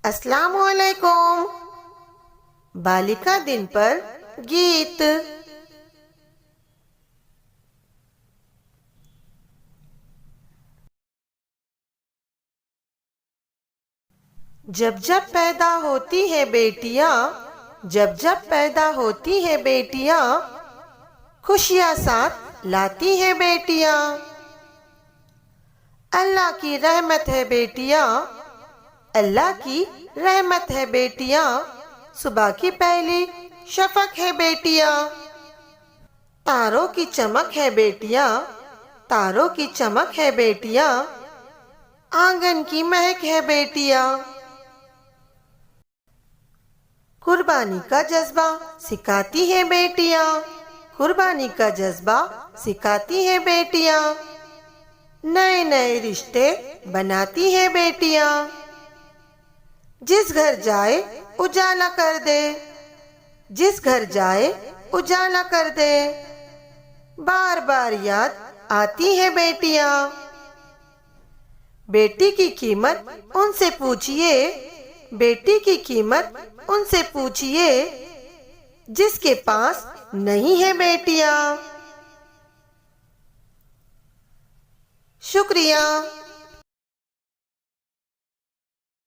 अस्सलामुअलैकुम। बालिका दिन पर गीत। जब जब पैदा होती है बेटियां, जब जब पैदा होती है बेटियां, खुशियां साथ लाती है बेटियां। अल्लाह की रहमत है बेटियां, अल्लाह की रहमत है बेटियां। सुबह की पहली शफक है बेटियां। तारों की चमक है बेटियां, तारों की चमक है बेटियां। आंगन की महक है बेटियां। कुर्बानी का जज्बा सिखाती है बेटियां, कुर्बानी का जज्बा सिखाती है बेटियां। नए नए रिश्ते बनाती है बेटियां। जिस घर जाए उजाला कर दे, जिस घर जाए उजाला कर दे। बार बार याद आती है बेटियां। बेटी की कीमत उनसे पूछिए, बेटी की कीमत उनसे पूछिए, जिसके पास नहीं है बेटियां। शुक्रिया।